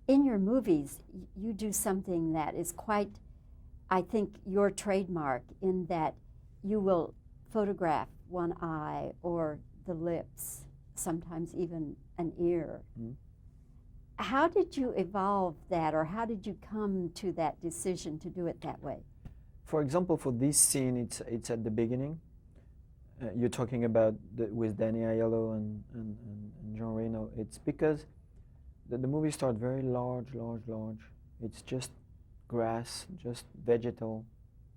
In your movies, you do something that is quite, I think, your trademark in that you will photograph one eye or the lips, sometimes even an ear. Mm. How did you evolve that, or how did you come to that decision to do it that way? For example, for this scene, it's at the beginning. You're talking about with Danny Aiello and Jean Reno. It's because the movie starts very large. It's just grass, just vegetal,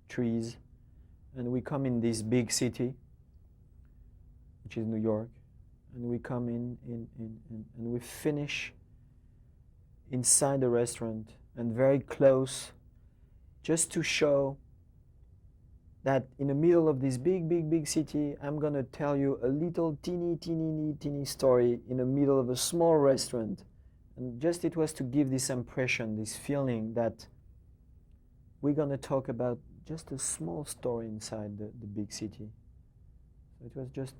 trees. And we come in this big city, which is New York. And we come in and we finish inside the restaurant and very close, just to show that in the middle of this big city, I'm gonna tell you a little teeny story in the middle of a small restaurant. And just it was to give this impression, this feeling that we're gonna talk about just a small story inside the big city. So it was just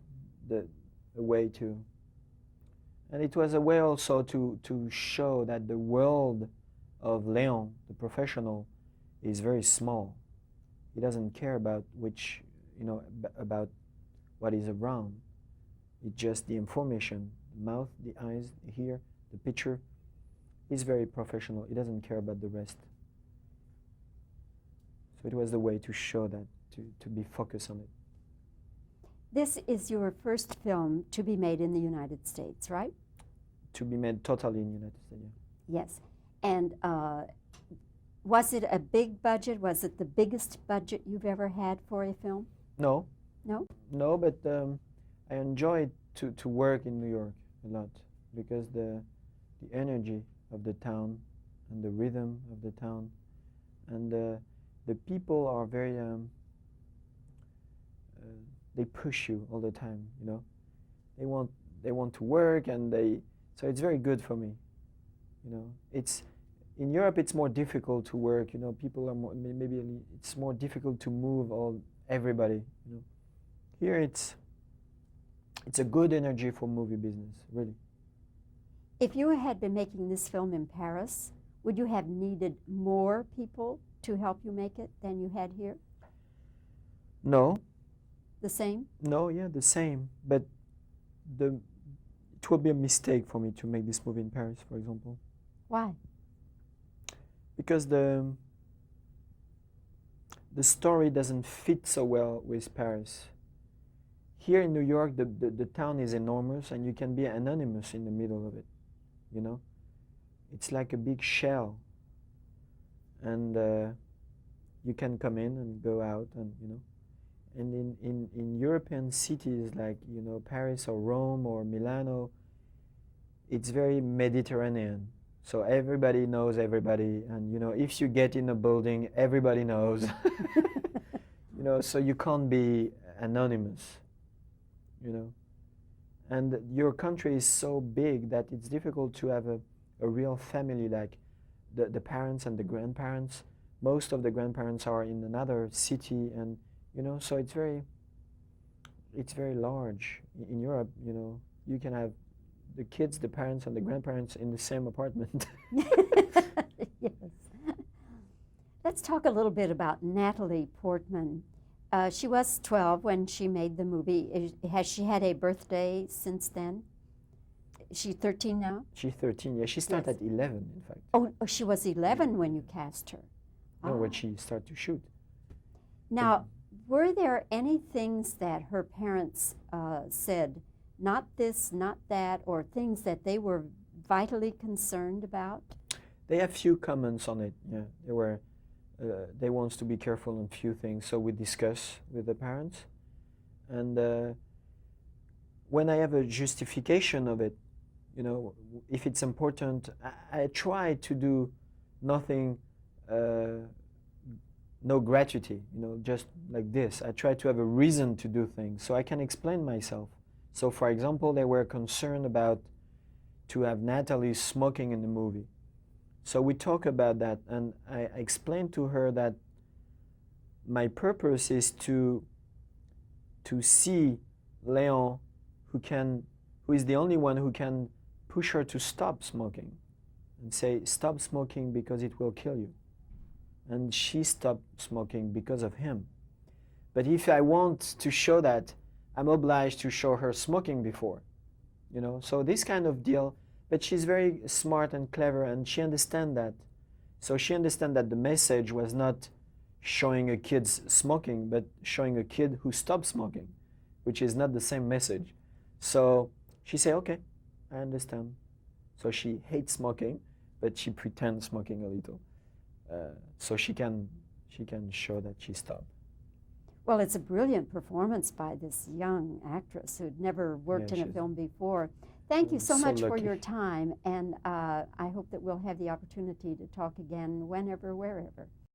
a way to, and it was a way also to show that the world of Léon, the professional, is very small. He doesn't care about which, about what is around. It's just the information, the mouth, the eyes, the ear, the picture. He's very professional. He doesn't care about the rest. So it was the way to show that, to be focused on it. This is your first film to be made in the United States, right? To be made totally in the United States, yeah. Yes. And was it a big budget? Was it the biggest budget you've ever had for a film? No. No? No, but I enjoyed to work in New York a lot because the energy of the town and the rhythm of the town and the people are very they push you all the time, they want to work, and so it's very good for me. It's in Europe it's more difficult to work, people are more, maybe it's more difficult to move everybody. Here it's a good energy for movie business, really. If you had been making this film in Paris, would you have needed more people to help you make it than you had here? No. The same? No, yeah, the same. But it would be a mistake for me to make this movie in Paris, for example. Why? Because the story doesn't fit so well with Paris. Here in New York, the town is enormous, and you can be anonymous in the middle of it. It's like a big shell, and you can come in and go out, and and in European cities like Paris or Rome or Milano, it's very Mediterranean. So everybody knows everybody, and if you get in a building, everybody knows. So you can't be anonymous. And your country is so big that it's difficult to have a real family, like the parents and the grandparents. Most of the grandparents are in another city, and so it's very large. In Europe, you can have the kids, the parents, and the grandparents in the same apartment. Yes. Let's talk a little bit about Natalie Portman. She was 12 when she made the movie. Has she had a birthday since then? She's 13 now? She's 13, yeah. She started at 11, in fact. Oh, she was 11 when you cast her. No, when she started to shoot. Now, were there any things that her parents said, not this, not that, or things that they were vitally concerned about? They have few comments on it, yeah. They want to be careful on few things, so we discuss with the parents. And when I have a justification of it, if it's important, I try to do nothing, no gratuity, just like this. I try to have a reason to do things so I can explain myself. So for example, they were concerned about to have Natalie smoking in the movie. So we talk about that, and I explained to her that my purpose is to see Léon, who is the only one who can push her to stop smoking. and say, stop smoking because it will kill you. And she stopped smoking because of him. But if I want to show that, I'm obliged to show her smoking before, you know. So this kind of deal, but she's very smart and clever, and she understands that. So she understands that the message was not showing a kid smoking, but showing a kid who stopped smoking, which is not the same message. So she said, okay, I understand. So she hates smoking, but she pretends smoking a little. So she can show that she stopped. Well, it's a brilliant performance by this young actress who'd never worked in a film before. Thank you so much for your time, and I hope that we'll have the opportunity to talk again whenever, wherever.